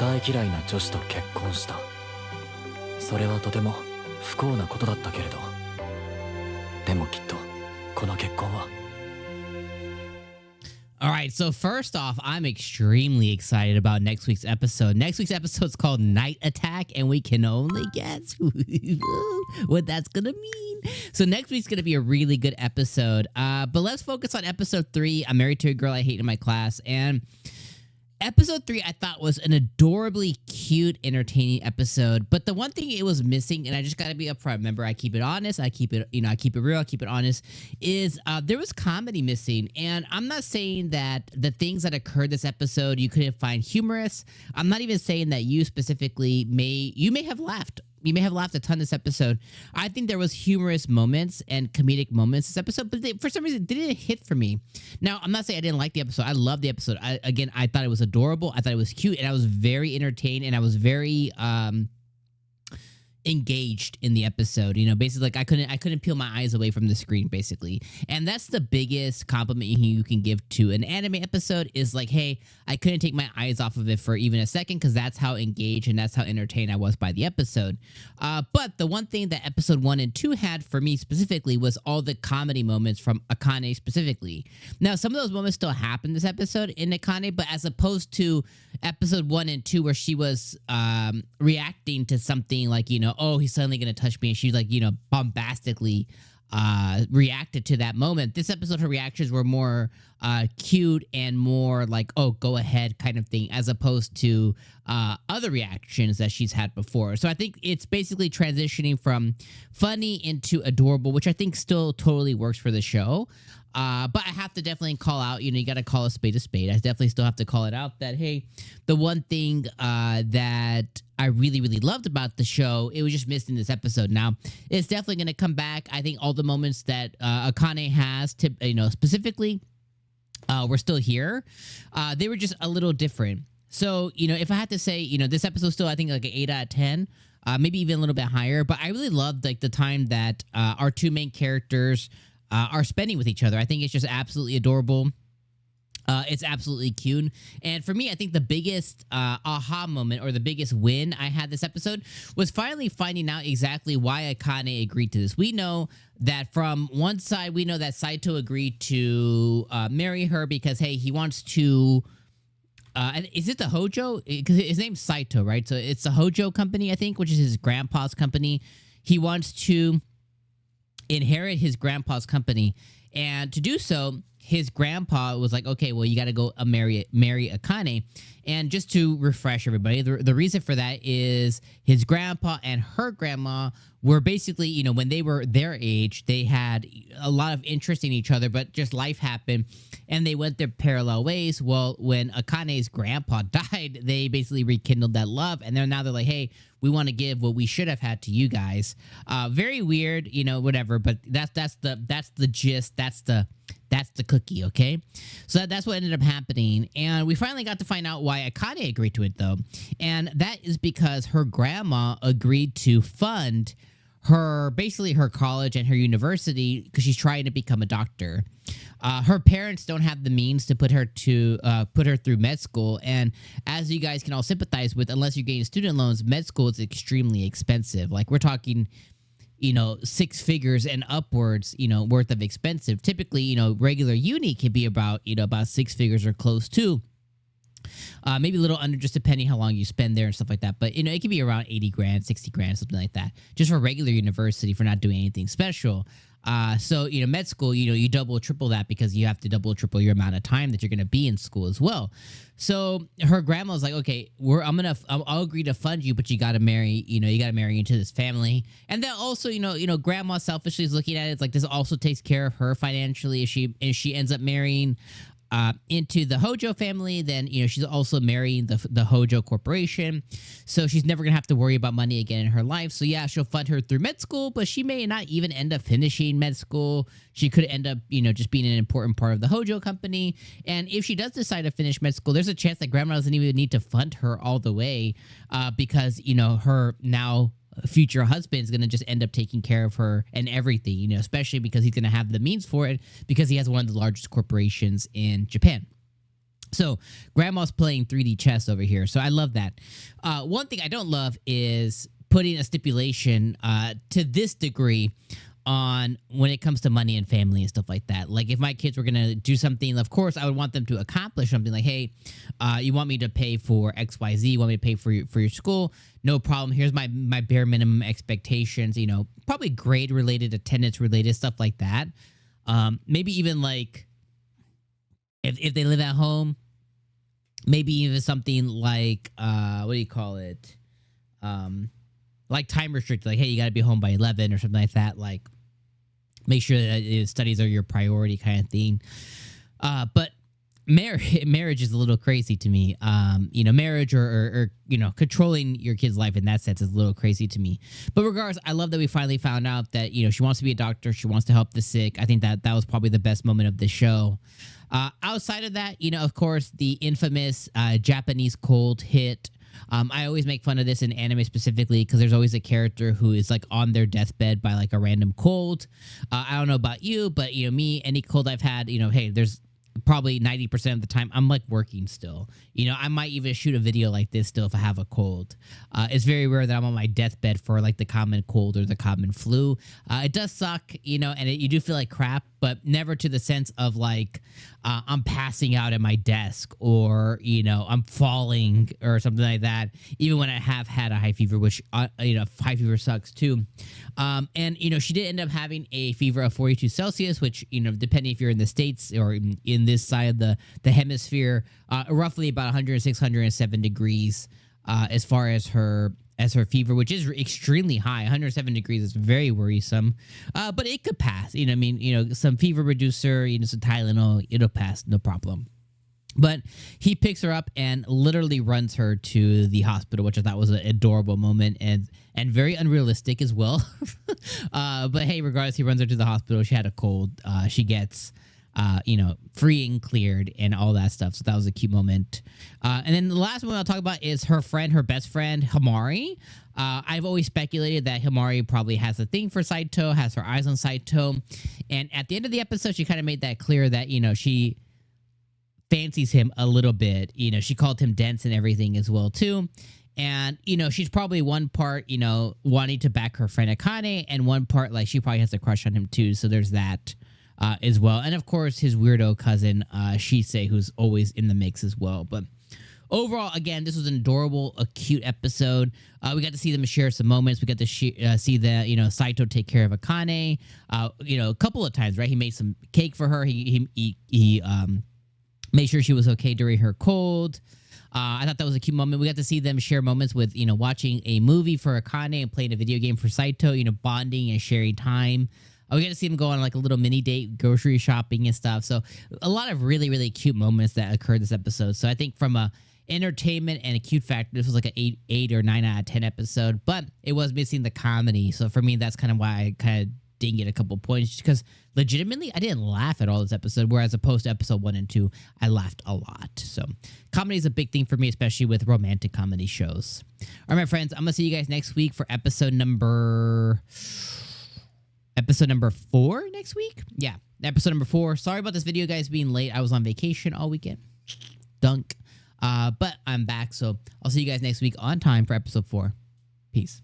大嫌いな女子と結婚した。それはとても不幸なことだったけれど、でもきっとこの結婚は。 All right, so first off, I'm extremely excited about next week's episode. Next week's episode is called Night Attack, and we can only guess what that's gonna mean. So next week's gonna be a really good episode. But let's focus on episode 3. I'm married to a girl I hate in my class, and episode 3 I thought was an adorably cute, entertaining episode. But the one thing it was missing, and I just gotta be upfront. Remember, I keep it honest. I keep it, I keep it real. I keep it honest. Is there was comedy missing, and I'm not saying that the things that occurred this episode you couldn't find humorous. I'm not even saying that you specifically may have laughed. You may have laughed a ton this episode. I think there was humorous moments and comedic moments this episode, but for some reason, they didn't hit for me. Now, I'm not saying I didn't like the episode. I loved the episode. I thought it was adorable. I thought it was cute, and I was very entertained, and I was very engaged in the episode. Basically, like I couldn't peel my eyes away from the screen, basically. And that's the biggest compliment you can give to an anime episode is like, hey, I couldn't take my eyes off of it for even a second, because that's how engaged and that's how entertained I was by the episode. But the one thing that episode 1 and 2 had for me specifically was all the comedy moments from Akane specifically. Now, some of those moments still happen this episode in Akane, but as opposed to episode 1 and 2 where she was reacting to something like, oh, he's suddenly going to touch me, and she's like, bombastically reacted to that moment. This episode, her reactions were more cute and more like, oh, go ahead kind of thing, as opposed to other reactions that she's had before. So I think it's basically transitioning from funny into adorable, which I think still totally works for the show. But I have to definitely call out, you got to call a spade a spade. I definitely still have to call it out that, hey, the one thing that I really, really loved about the show, it was just missed in this episode. Now, it's definitely going to come back. I think all the moments that Akane has, specifically, were still here. They were just a little different. So, if I had to say, this episode still, I think, like an 8 out of 10. Maybe even a little bit higher. But I really loved, like, the time that our two main characters are spending with each other. I think it's just absolutely adorable. It's absolutely cute. And for me, I think the biggest aha moment or the biggest win I had this episode was finally finding out exactly why Akane agreed to this. We know that from one side, we know that Saito agreed to marry her because, hey, he wants to... is it the Hojo? Because his name's Saito, right? So it's the Hojo company, I think, which is his grandpa's company. He wants to inherit his grandpa's company, and to do so, his grandpa was like, okay, well, you got to go marry Akane. And just to refresh everybody, the reason for that is his grandpa and her grandma were basically, when they were their age, they had a lot of interest in each other, but just life happened and they went their parallel ways. Well, when Akane's grandpa died, they basically rekindled that love, and they're like, hey, we want to give what we should have had to you guys. Very weird, whatever, but that's the gist. That's the cookie, okay? So that's what ended up happening. And we finally got to find out why Akane agreed to it, though. And that is because her grandma agreed to fund basically her college and her university because she's trying to become a doctor. Her parents don't have the means to put her through med school. And as you guys can all sympathize with, unless you're getting student loans, med school is extremely expensive. Like, we're talking... 6 figures and upwards, worth of expensive. Typically, regular uni can be about 6 figures or close to. Maybe a little under, just depending how long you spend there and stuff like that. But, it can be around 80 grand, 60 grand, something like that. Just for regular university for not doing anything special. So, med school, you double, triple that because you have to double, triple your amount of time that you're going to be in school as well. So her grandma was like, okay, I'll agree to fund you, but you got to marry, into this family. And then also, grandma selfishly is looking at it. It's like, this also takes care of her financially. If she ends up marrying into the Hojo family, then she's also marrying the Hojo corporation, so she's never gonna have to worry about money again in her life. So yeah, she'll fund her through med school, but she may not even end up finishing med school. She could end up just being an important part of the Hojo company. And if she does decide to finish med school, there's a chance that grandma doesn't even need to fund her all the way, because her now future husband is going to just end up taking care of her and everything, especially because he's going to have the means for it because he has one of the largest corporations in Japan. So grandma's playing 3D chess over here. So I love that. One thing I don't love is putting a stipulation to this degree on when it comes to money and family and stuff like that. Like if my kids were going to do something, of course, I would want them to accomplish something like, hey, you want me to pay for XYZ, you want me to pay for your school? No problem. Here's my bare minimum expectations, you know, probably grade related, attendance related, stuff like that. Maybe even like if they live at home, maybe even something like, what do you call it? Like time restricted, like, hey, you got to be home by 11 or something like that. Like, make sure that studies are your priority kind of thing. But marriage is a little crazy to me. You know, marriage or you know, controlling your kid's life in that sense is a little crazy to me. But regardless, I love that we finally found out that, you know, she wants to be a doctor. She wants to help the sick. I think that was probably the best moment of the show. Outside of that, you know, of course, the infamous Japanese cold hit. I always make fun of this in anime specifically because there's always a character who is like on their deathbed by like a random cold. I don't know about you, but you know, me, any cold I've had, you know, hey, there's probably 90% of the time I'm like working still. You know, I might even shoot a video like this still if I have a cold. It's very rare that I'm on my deathbed for like the common cold or the common flu. It does suck, you know, and you do feel like crap, but never to the sense of like I'm passing out at my desk or, you know, I'm falling or something like that. Even when I have had a high fever, which, you know, high fever sucks too. And, you know, she did end up having a fever of 42 Celsius, which, you know, depending if you're in the States or in this side of the hemisphere, roughly about 106, 107 degrees as far as her fever, which is extremely high. 107 degrees is very worrisome, but it could pass. You know, I mean, you know, some fever reducer, you know, some Tylenol, it'll pass, no problem. But he picks her up and literally runs her to the hospital, which I thought was an adorable moment and very unrealistic as well. But hey, regardless, he runs her to the hospital. She had a cold. She gets you know, free and cleared and all that stuff. So that was a cute moment. And then the last one I'll talk about is her best friend, Himari. I've always speculated that Himari probably has a thing for Saito, has her eyes on Saito. And at the end of the episode, she kind of made that clear that, you know, she fancies him a little bit. You know, she called him dense and everything as well, too. And, you know, she's probably one part, you know, wanting to back her friend Akane, and one part, like, she probably has a crush on him, too. So there's that. As well. And of course, his weirdo cousin, Shisei, who's always in the mix as well. But overall, again, this was an adorable, a cute episode. We got to see them share some moments. We got to see that, you know, Saito take care of Akane, you know, a couple of times, right? He made some cake for her. He made sure she was okay during her cold. I thought that was a cute moment. We got to see them share moments with, you know, watching a movie for Akane and playing a video game for Saito, you know, bonding and sharing time. We got to see them go on like a little mini date, grocery shopping and stuff. So a lot of really, really cute moments that occurred this episode. So I think from a entertainment and a cute factor, this was like an 8 or 9 out of 10 episode, but it was missing the comedy. So for me, that's kind of why I kind of didn't get a couple points, because legitimately I didn't laugh at all this episode, whereas opposed to episode 1 and 2, I laughed a lot. So comedy is a big thing for me, especially with romantic comedy shows. All right, my friends, I'm going to see you guys next week for episode number 4 next week. Yeah, episode number 4. Sorry about this video, guys, being late. I was on vacation all weekend. Dunk. But I'm back, so I'll see you guys next week on time for episode 4. Peace.